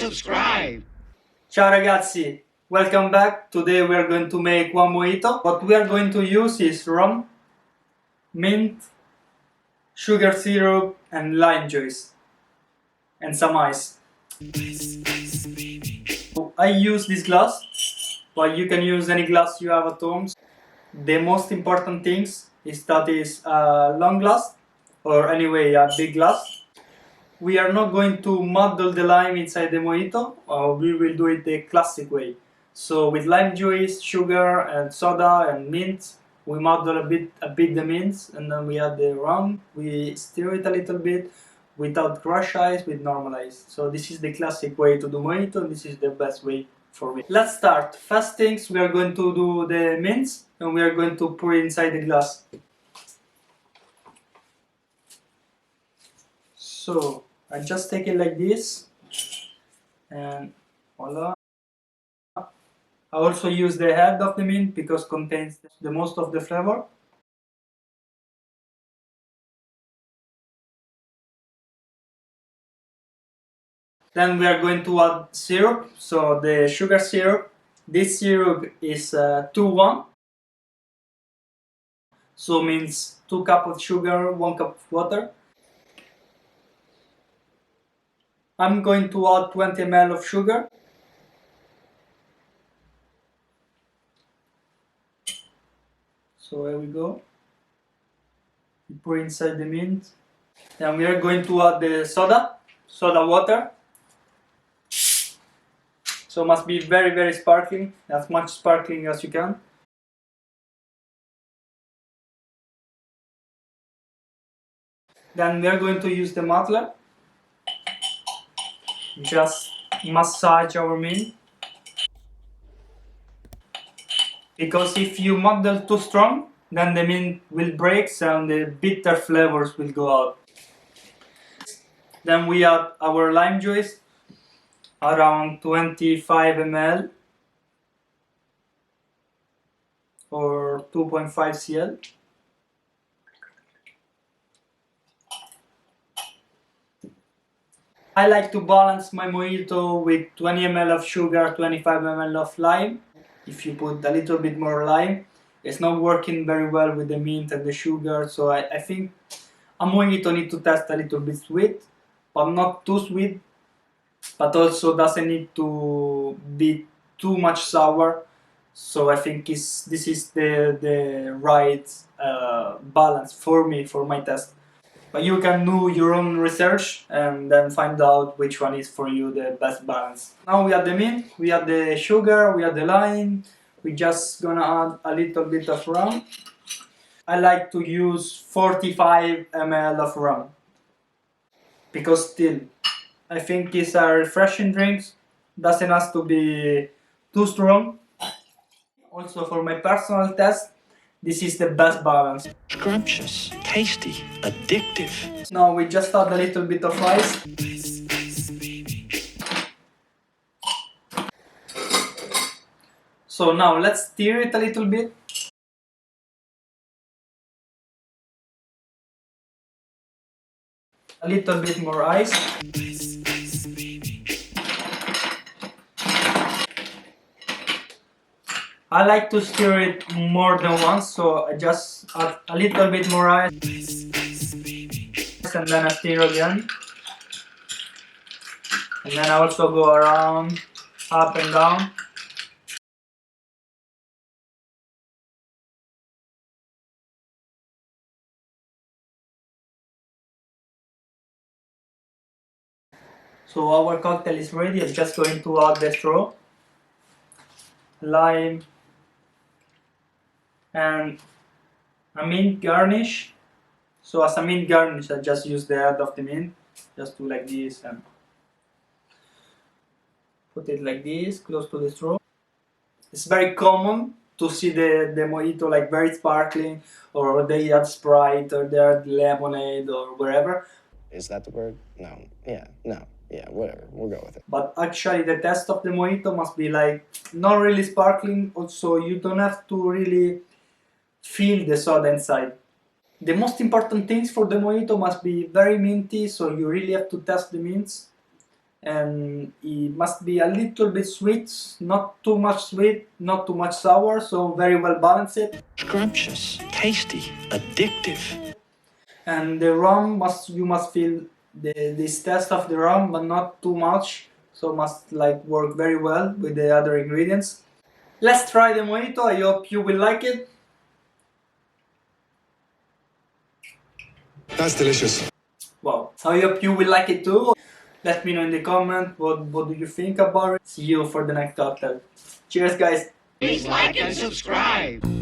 subscribe. Ciao ragazzi, welcome back. Today we are going to make one mojito. What we are going to use is rum, mint, sugar syrup and lime juice and some ice. I use this glass, but you can use any glass you have at home. The most important things is that is a long glass, or anyway a big glass. We are not going to muddle the lime inside the mojito, we will do it the classic way. So with lime juice, sugar and soda and mint, we muddle a bit the mint, and then we add the rum, we stir it a little bit without crushed ice, with normal ice. So this is the classic way to do mojito, and this is the best way for me. Let's start. First things, we are going to do the mints, and we are going to pour it inside the glass. So I just take it like this, and voila. I also use the head of the mint because contains the most of the flavor. Then we are going to add syrup, so the sugar syrup. This syrup is 2:1, so means 2 cups of sugar, 1 cup of water. I'm going to add 20 ml of sugar. So here we go. We pour inside the mint. Then we are going to add the soda water. So must be very sparkling, as much sparkling as you can. Then we are going to use the muddler. Just massage our mint. Because if you muddle too strong, then the mint will break and the bitter flavors will go out. Then we add our lime juice, around 25 ml or 2.5 cl. I like to balance my mojito with 20 ml of sugar, 25 ml of lime. If you put a little bit more lime, it's not working very well with the mint and the sugar, so I think a mojito need to taste a little bit sweet, but not too sweet, but also doesn't need to be too much sour. So I think this is the right balance for me, for my taste. But you can do your own research and then find out which one is for you the best balance. Now we have the mint, we have the sugar, we have the lime. We're just gonna add a little bit of rum. I like to use 45 ml of rum because still I think these are refreshing drinks. Doesn't have to be too strong. Also for my personal taste, this is the best balance. Scrumptious, tasty, addictive. Now we just add a little bit of ice. So now let's stir it a little bit. A little bit more ice. I like to stir it more than once, so I just add a little bit more ice and then I stir again. And then I also go around, up and down. So our cocktail is ready. I'm just going to add the straw, lime, and a mint garnish. So as a mint garnish, I just use the head of the mint. Just do like this and put it like this, close to the straw. It's very common to see the mojito like very sparkling, or they add Sprite, or they add lemonade, or wherever. Is that the word? No. Yeah, no. Yeah, whatever. We'll go with it. But actually the taste of the mojito must be like not really sparkling, also you don't have to really feel the soda inside. The most important things for the mojito must be very minty, so you really have to taste the mints. and it must be a little bit sweet, not too much sweet, not too much sour, so very well balanced. Scrumptious, tasty, addictive. And the rum you must feel this taste of the rum, but not too much, so must like work very well with the other ingredients. Let's try the mojito. I hope you will like it. That's delicious. Wow, I hope you will like it too. Let me know in the comment what do you think about it. See you for the next cocktail. Cheers, guys. Please like and subscribe.